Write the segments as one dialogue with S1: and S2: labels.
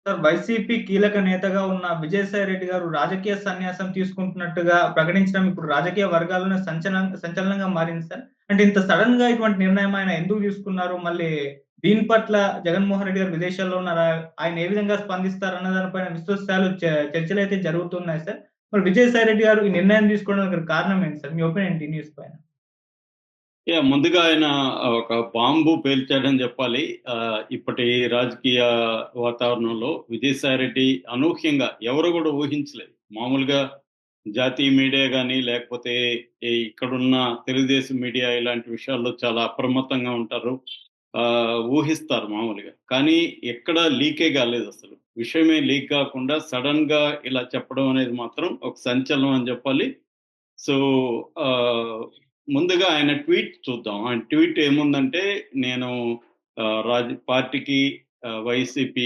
S1: Sir YCP కీలక నేతగా ఉన్న విజయసాయి రెడ్డి గారు రాజకీయ సన్యాసం తీసుకుంటున్నట్టుగా ప్రకటించడం ఇప్పుడు రాజకీయ వర్గాల్లోనే సంచలనంగా మారింది సార్. అంటే ఇంత సడెన్‌గా ఇటువంటి నిర్ణయం ఆయన ఎందుకు తీసుకున్నారు? మళ్ళీ దీని పట్ల జగన్మోహన్ రెడ్డి గారు విదేశాల్లో ఉన్నారా? ఆయన ఏ విధంగా స్పందిస్తారన్న దానిపైన విస్తృత చర్చలైతే జరుగుతున్నాయి సార్. మరి విజయసాయి రెడ్డి గారు ఈ నిర్ణయం తీసుకోవడానికి గల కారణం ఏంటి సార్? మీ ఒపీనియన్ ఏంటి ఈ న్యూస్ పైన?
S2: ముందుగా ఆయన ఒక బాంబు పేల్చాడని చెప్పాలి. ఇప్పటి రాజకీయ వాతావరణంలో విజయసాయిరెడ్డి అనూహ్యంగా ఎవరు కూడా ఊహించలేదు. మామూలుగా జాతీయ మీడియా గాని, లేకపోతే ఇక్కడున్న తెలుగుదేశం మీడియా ఇలాంటి విషయాల్లో చాలా అప్రమత్తంగా ఉంటారు. ఊహిస్తారు మామూలుగా. కానీ ఎక్కడ లీకే కాలేదసలు. విషయమే లీక్ కాకుండా సడెన్‌గా ఇలా చెప్పడం అనేది మాత్రం ఒక సంచలనం అని చెప్పాలి. సో, ముందుగా ఆయన ట్వీట్ చూద్దాం. ఆయన ట్వీట్ ఏముందంటే, నేను పార్టీకి వైసీపీ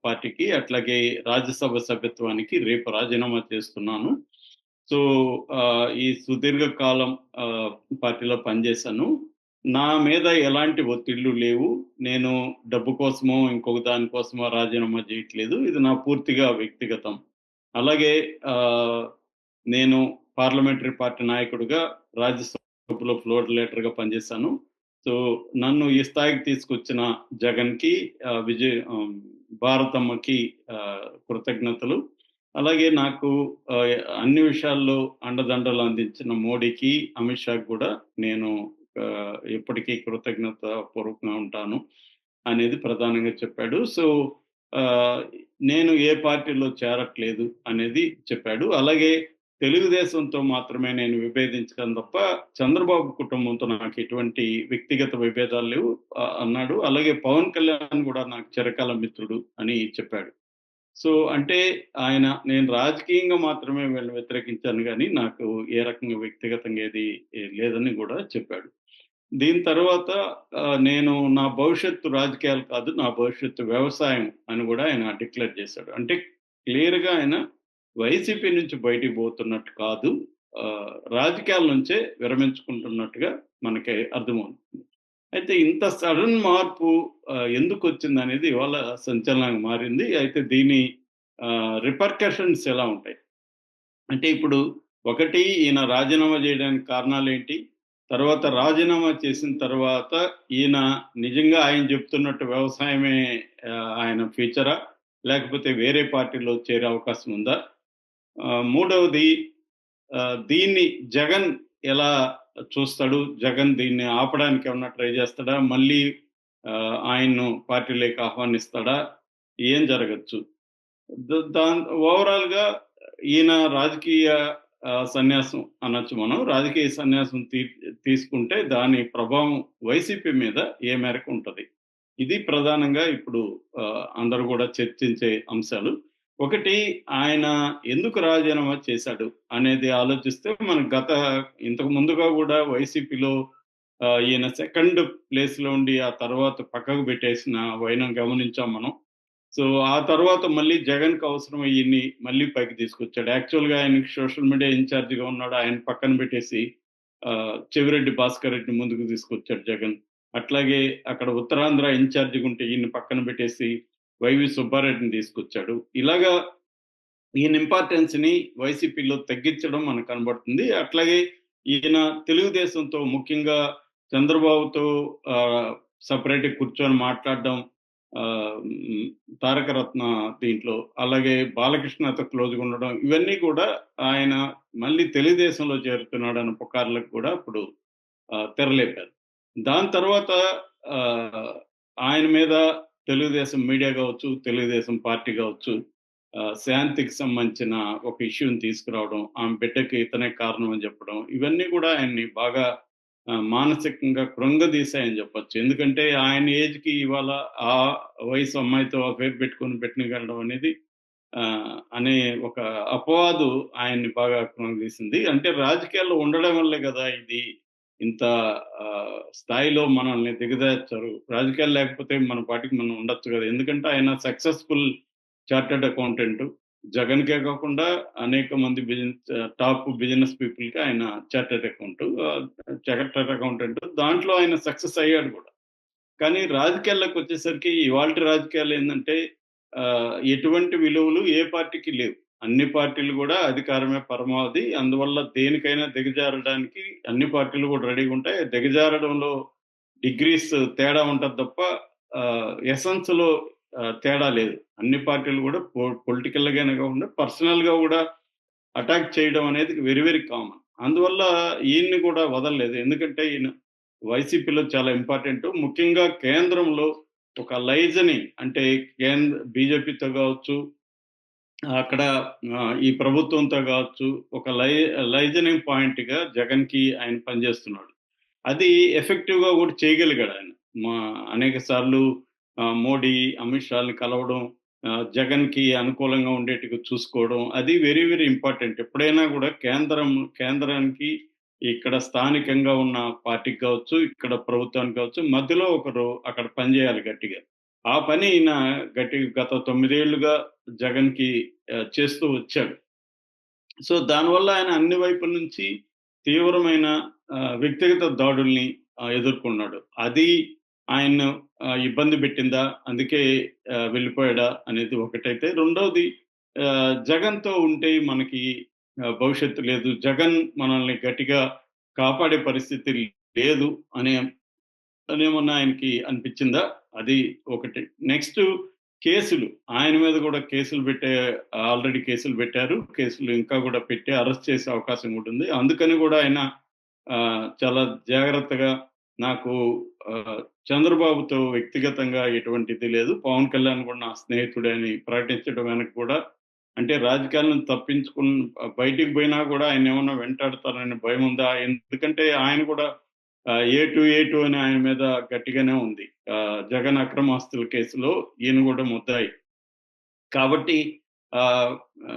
S2: పార్టీకి అట్లాగే రాజ్యసభ సభ్యత్వానికి రేపు రాజీనామా చేస్తున్నాను. సో, ఈ సుదీర్ఘ కాలం పార్టీలో పనిచేశాను. నా మీద ఎలాంటి ఒత్తిళ్ళు లేవు. నేను డబ్బు కోసమో, ఇంకొక దాని కోసమో రాజీనామా చేయట్లేదు. ఇది నా పూర్తిగా వ్యక్తిగతం. అలాగే నేను పార్లమెంటరీ పార్టీ నాయకుడిగా రాజ్యసభలో ఫ్లోర్ లీడర్‌గా పనిచేశాను. సో, నన్ను ఈ స్థాయికి తీసుకొచ్చిన జగన్‌కి భారతమ్మకి కృతజ్ఞతలు. అలాగే నాకు అన్ని విషయాల్లో అండదండలు అందించిన మోడీకి, అమిత్ షాకి కూడా నేను ఎప్పటికీ కృతజ్ఞత పూర్వకంగా ఉంటాను అనేది ప్రధానంగా చెప్పాడు. సో, ఆహ్, నేను ఏ పార్టీలో చేరట్లేదు అనేది చెప్పాడు. అలాగే తెలుగుదేశంతో మాత్రమే నేను విభేదించాను తప్ప, చంద్రబాబు కుటుంబంతో నాకు ఎటువంటి వ్యక్తిగత విభేదాలు లేవు అన్నాడు. అలాగే పవన్ కళ్యాణ్ కూడా నాకు చిరకాల మిత్రుడు అని చెప్పాడు. సో, అంటే నేను రాజకీయంగా మాత్రమే వీళ్ళని వ్యతిరేకించాను గానీ, నాకు ఏ రకంగా వ్యక్తిగతంగా ఏది లేదని గూడా చెప్పాడు. దీని తర్వాత నేను నా భవిష్యత్తు రాజకీయాలు కాదు, నా భవిష్యత్తు వ్యవసాయం అని గూడా ఆయన డిక్లేర్ చేశాడు. అంటే క్లియర్‌గా ఆయన వైసీపీ నుంచి బయటికి పోతున్నట్టు కాదు, రాజకీయాల నుంచే విరమించుకుంటున్నట్టుగా మనకి అర్థమవుతుంది. అయితే ఇంత సడెన్ మార్పు ఎందుకొచ్చిందనేది ఇవాళ సంచలనంగా మారింది. అయితే దీని రిపర్కషన్స్ ఎలా ఉంటాయి? అంటే ఇప్పుడు ఒకటి ఈయన రాజీనామా చేయడానికి కారణాలేంటి? తర్వాత రాజీనామా చేసిన తర్వాత ఈయన నిజంగా ఆయన చెప్తున్నట్టు వ్యవసాయమే ఆయన ఫ్యూచరా? లేకపోతే వేరే పార్టీలో చేరే అవకాశం ఉందా? మూడవది దీన్ని జగన్ ఎలా చూస్తాడు? జగన్ దీన్ని ఆపడానికి ఏమన్నా ట్రై చేస్తాడా? మళ్ళీ ఆయన్ను పార్టీలోకి ఆహ్వానిస్తాడా? ఏం జరగచ్చు? ఓవరాల్‌గా ఈయన రాజకీయ సన్యాసం అనొచ్చు మనం. రాజకీయ సన్యాసం తీసుకుంటే దాని ప్రభావం వైసీపీ మీద ఏ మేరకు ఉంటది? ఇది ప్రధానంగా ఇప్పుడు అందరూ గూడా చర్చించే అంశాలు. ఒకటి, ఆయన ఎందుకు రాజీనామా చేశాడు అనేది ఆలోచిస్తే మనకు ఇంతకు ముందుగా గూడా వైసీపీలో ఈయన సెకండ్ ప్లేస్‌లో ఉండి ఆ తర్వాత పక్కకు పెట్టేసిన వైనం గమనించాం మనం. సో, ఆ తర్వాత మళ్ళీ జగన్‌కి అవసరమై ఈయన్ని మళ్ళీ పైకి తీసుకొచ్చాడు. యాక్చువల్‌గా ఆయనకి సోషల్ మీడియా ఇన్‌చార్జ్‌గా ఉన్నాడు. ఆయన పక్కన పెట్టేసి చెవిరెడ్డి భాస్కర్ రెడ్డిని ముందుకు తీసుకొచ్చాడు జగన్. అట్లాగే అక్కడ ఉత్తరాంధ్ర ఇన్‌చార్జ్‌గా ఉంటే ఈయన్ని పక్కన పెట్టేసి వైవి సుబ్బారెడ్డిని తీసుకొచ్చాడు. ఇలాగా ఈయన ఇంపార్టెన్స్‌ని వైసీపీలో తగ్గించడం మనకు కనబడుతుంది. అట్లాగే ఈయన తెలుగుదేశంతో ముఖ్యంగా చంద్రబాబుతో సెపరేట్‌గా కూర్చొని మాట్లాడడం, తారకరత్న దీంట్లో, అలాగే బాలకృష్ణతో క్లోజ్‌గా ఉండడం, ఇవన్నీ కూడా ఆయన మళ్ళీ తెలుగుదేశంలో చేరుతున్నాడన్న పుకార్లకు కూడా ఇప్పుడు తెరలేపారు. దాని తర్వాత ఆహ్, ఆయన మీద తెలుగుదేశం మీడియా గావచ్చు, తెలుగుదేశం పార్టీ గావచ్చు, శాంతికి సంబంధించిన ఒక ఇష్యూని తీసుకురావడం, ఆమె బిడ్డకి ఇతనే కారణం అని చెప్పడం, ఇవన్నీ కూడా ఆయన్ని బాగా మానసికంగా కృంగదీశాయని చెప్పొచ్చు. ఎందుకంటే ఆయన ఏజ్‌కి ఇవాళ ఆ వయసు అమ్మాయితో అఫైర్ పెట్టుకొని పెట్టినకెళ్ళడం అనేది అనే ఒక అపవాదు ఆయన్ని బాగా కృంగదీసింది. అంటే రాజకీయాల్లో ఉండడం వల్లే గదా! ఇది ఇంత స్థాయిలో మనల్ని దిగజార్చారు. రాజకీయాలు లేకపోతే మన పాటికి మనం ఉండొచ్చు గదా! ఎందుకంటే ఆయన సక్సెస్‌ఫుల్ చార్టర్డ్ అకౌంటెంట్. జగన్‌కే కాకుండా అనేక మంది టాప్ బిజినెస్ పీపుల్‌కి ఆయన చార్టర్డ్ అకౌంటెంట్. దాంట్లో ఆయన సక్సెస్ అయ్యాడు గూడా. కానీ రాజకీయాల్లోకొచ్చేసరికి ఇవాల్టి రాజకీయాలేందంటే ఎటువంటి విలువలు ఏ పార్టీకి లేవు. అన్ని పార్టీలు గూడా అధికారమే పరమావధి. అందువల్ల దేనికైనా దిగజారడానికి అన్ని పార్టీలు గూడా రెడీగుంటాయి. దిగజారడంలో డిగ్రీస్ తేడా ఉంటది తప్ప ఎసెన్స్‌లో తేడా లేదు. అన్ని పార్టీలు గూడా పొలిటికల్‌గానే కాకుండా పర్సనల్‌గా గూడా అటాక్ చేయడం అనేది వెరీ వెరీ కామన్. అందువల్ల ఈయన్ని కూడా వదలలేదు. ఎందుకంటే ఈయన వైసీపీలో చాలా ఇంపార్టెంటు. ముఖ్యంగా కేంద్రంలో ఒక లైజనింగ్ అంటే బీజేపీతో గావచ్చు, అక్కడ ఈ ప్రభుత్వంతో గావచ్చు, ఒక లైజనింగ్ పాయింట్‌గా జగన్‌కి ఆయన పనిచేస్తున్నాడు. అది ఎఫెక్టివ్‌గా కూడా చేయగలిగాడాయన. మా అనేక సార్లు మోడీ, అమిత్ షాని కలవడం, జగన్‌కి అనుకూలంగా ఉండేట్టుగా చూసుకోవడం, అది వెరీ వెరీ ఇంపార్టెంట్. ఎప్పుడైనా కూడా కేంద్రానికి ఇక్కడ స్థానికంగా ఉన్న పార్టీకి కావచ్చు, ఇక్కడ ప్రభుత్వానికి కావచ్చు, మధ్యలో ఒకరు అక్కడ పనిచేయాలి గట్టిగా. ఆ పని ఈయన గత 9 ఏళ్లుగా జగన్‌కి చేస్తూ వచ్చాడు. సో, దానివల్ల ఆయన అన్ని వైపుల నుంచి తీవ్రమైన వ్యక్తిగత దాడుల్ని ఎదుర్కొన్నాడు. అది ఆయన్ను ఇబ్బంది పెట్టిందా? అందుకే వెళ్ళిపోయాడా? అనేది ఒకటైతే, రెండోది జగన్‌తో ఉంటే మనకి భవిష్యత్తు లేదు. జగన్ మనల్ని గట్టిగా కాపాడే పరిస్థితి లేదు అనే అనేమన్నా ఆయనకి అనిపిచ్చిందా? అది ఒకటి. నెక్స్టు కేసులు. ఆయన మీద గూడా ఆల్రెడీ కేసులు పెట్టారు. కేసులు ఇంకా గూడా పెట్టి అరెస్ట్ చేసే అవకాశం గూడా ఉంది. అందుకని గూడా ఆయన చాలా జాగ్రత్తగా నాకు చంద్రబాబుతో వ్యక్తిగతంగా ఎటువంటిది లేదు. పవన్ కళ్యాణ్ గూడా నా స్నేహితుడే అని ప్రకటించడం వెనక కూడా అంటే రాజకీయాల నుంచి బయటికి పోయినా గూడా ఆయన్నేమన్నా వెంటాడతారనే భయముందా? ఎందుకంటే ఆయన గూడా ఏ2 అని ఆయన మీద గట్టిగానే ఉంది. జగన్ అక్రమాస్తుల కేసులో ఈయన గూడా ముద్దాయి. కాబట్టి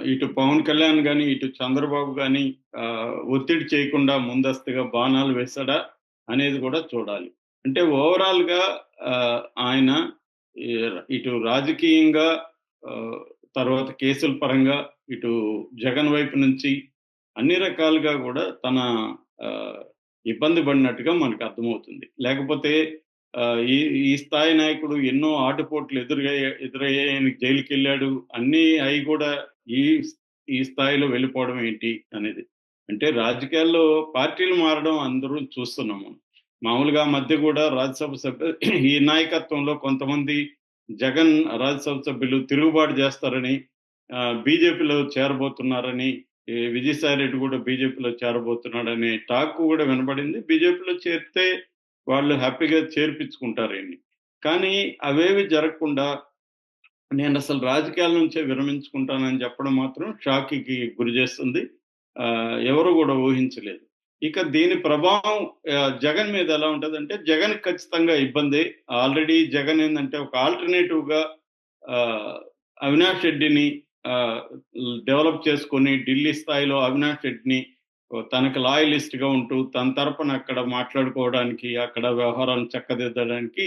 S2: ఇటు పవన్ కళ్యాణ్ గాని, ఇటు చంద్రబాబు గాని ఒత్తిడి చేయకుండా ముందస్తుగా బాణాలు వేశాడా? అనేది గూడా చూడాలి. అంటే ఓవరాల్‌గా ఆయన ఇటు రాజకీయంగా తర్వాత కేసుల పరంగా ఇటు జగన్ వైపు నుంచి అన్ని రకాలుగా గూడా తన ఇబ్బంది పడినట్టుగా మనకు అర్థమవుతుంది. లేకపోతే ఈ ఈ స్థాయి నాయకుడు ఎన్నో ఆటుపోట్లు ఎదురయ్యాయి. ఆయనకి జైలుకెళ్ళాడు. అన్నీ అయి కూడా ఈ ఈ స్థాయిలో వెళ్ళిపోవడం ఏంటి అనేది. అంటే రాజకీయాల్లో పార్టీలు మారడం అందరూ చూస్తున్నాము. మామూలుగా మధ్య కూడా రాజ్యసభ సభ్యులు ఈ నాయకత్వంలో కొంతమంది జగన్ రాజ్యసభ సభ్యులు తిరుగుబాటు చేస్తారని బీజేపీలో చేరబోతున్నారని, విజయసాయి రెడ్డి కూడా బీజేపీలో చేరబోతున్నాడనే టాక్ కూడా వినబడింది. బీజేపీలో చేరితే వాళ్ళు హ్యాపీగా చేర్పించుకుంటారు ఈయన్ని. కానీ అవేవి జరగకుండా నేనసలు రాజకీయాల నుంచే విరమించుకుంటానని చెప్పడం మాత్రం షాక్‌కి గురి చేస్తుంది. ఎవరు గూడా ఊహించలేదు. ఇక దీని ప్రభావం జగన్ మీద ఎలా ఉంటదంటే, జగన్‌కి ఖచ్చితంగా ఇబ్బందే. ఆల్రెడీ జగన్ ఏందంటే ఒక ఆల్టర్‌నేటివ్‌గా అవినాష్ రెడ్డిని ఆహ్, డెవలప్ చేసుకొని ఢిల్లీ స్థాయిలో అవినాష్ రెడ్డిని తనకు లాయలిస్ట్‌గా ఉంటూ తన తరపున అక్కడ మాట్లాడుకోవడానికి, అక్కడ వ్యవహారాలను చక్కదిద్దడానికి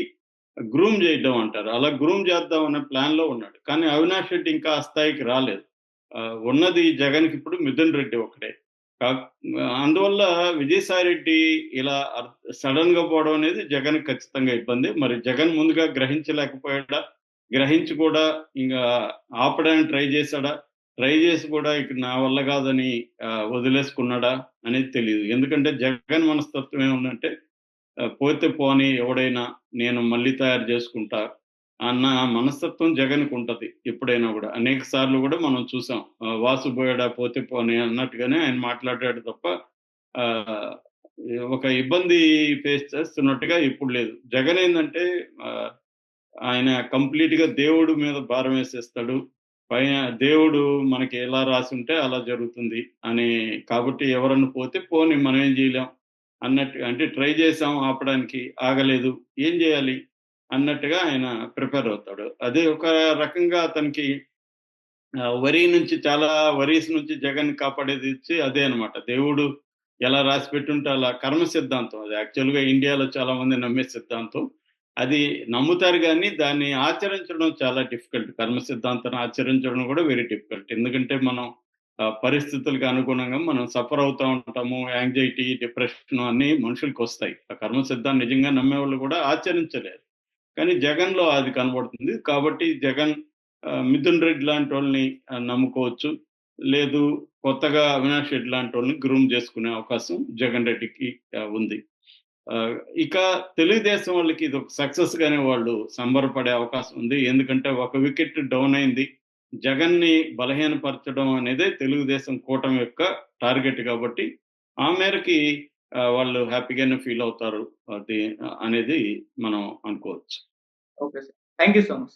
S2: గ్రూమ్ చేయడం అంటారు. అలా గ్రూమ్ చేద్దాం అనే ప్లాన్‌లో ఉన్నాడు. కానీ అవినాష్ రెడ్డి ఇంకా ఆ స్థాయికి రాలేదు. ఉన్నది జగన్‌కి ఇప్పుడు మిథున్ రెడ్డి ఒక్కడే. కాక్ అందువల్ల విజయసాయి రెడ్డి ఇలా సడెన్‌గా పోవడం అనేది జగన్‌కి ఖచ్చితంగా ఇబ్బంది. మరి జగన్ ముందుగా గ్రహించలేకపోయాడా? గ్రహించి కూడా ఇంగా ఆపడానికి ట్రై చేశాడా? ట్రై చేసి కూడా ఇక నా వల్ల కాదని వదిలేసుకున్నాడా? అనేది తెలీదు. ఎందుకంటే జగన్ మనస్తత్వం ఏముందంటే పోతే పోనీ ఎవడైనా నేను మళ్ళీ తయారు చేసుకుంటా అన్న మనస్తత్వం జగన్‌కుంటది ఎప్పుడైనా గూడా. అనేక సార్లు గూడా మనం చూసాం. వాసు బోయాడా పోతే పోనీ అన్నట్టుగానే ఆయన మాట్లాడాడు తప్ప ఆహ్, ఒక ఇబ్బంది ఫేస్ చేస్తున్నట్టుగా ఎప్పుడు లేదు. జగన్ ఏందంటే ఆయన కంప్లీట్‌గా దేవుడి మీద భారం వేసేస్తాడు. పైన దేవుడు మనకి ఎలా రాసుంటే అలా జరుగుతుంది అని కాబట్టి ఎవరన్నా పోతే పోనీ మనం ఏం చేయలేం అన్నట్టు అంటే ట్రై చేసాం ఆపడానికి ఆగలేదు. ఏం చేయాలి? అన్నట్టుగా ఆయన ప్రిపేర్ అవుతాడు. అదే ఒక రకంగా అతనికి చాలా వరీస్ నుంచి జగన్ కాపాడేదిచ్చి అదే అన్నమాట. దేవుడు ఎలా రాసిపెట్టుంటే అలా కర్మ సిద్ధాంతం అది. యాక్చువల్‌గా ఇండియాలో చాలా మంది నమ్మే సిద్ధాంతం. అది నమ్ముతారు గానీ, దాన్ని ఆచరించడం చాలా డిఫికల్ట్. కర్మ సిద్ధాంతాన్ని ఆచరించడం గూడా వెరీ డిఫికల్ట్. ఎందుకంటే మనం పరిస్థితులకు అనుగుణంగా మనం సఫర్ అవుతా ఉంటాము. యాంగ్జైటీ, డిప్రెషన్ అన్నీ మనుషులకొస్తాయి. ఆ కర్మ సిద్ధాన్ని నిజంగా నమ్మేవాళ్ళు గూడా ఆచరించలేరు. కానీ జగన్‌లో అది కనబడుతుంది. కాబట్టి జగన్ మిథున్ రెడ్డి లాంటి వాళ్ళని నమ్ముకోవచ్చు. లేదు కొత్తగా అవినాష్ రెడ్డి లాంటి వాళ్ళని గ్రూమ్ చేసుకునే అవకాశం జగన్ రెడ్డికి ఉంది. ఇక తెలుగుదేశం వాళ్ళకి ఇది ఒక సక్సెస్ గానే వాళ్ళు సంబరపడే అవకాశం ఉంది. ఎందుకంటే ఒక వికెట్ డౌన్ అయింది. జగన్‌ని బలహీనపరచడం అనేదే తెలుగుదేశం కూటమి యొక్క టార్గెట్ కాబట్టి, ఆ మేరకి వాళ్ళు హ్యాపీగానే ఫీల్ అవుతారు. అది అనేది మనం అనుకోవచ్చు.
S1: Okay sir. Thank you so much.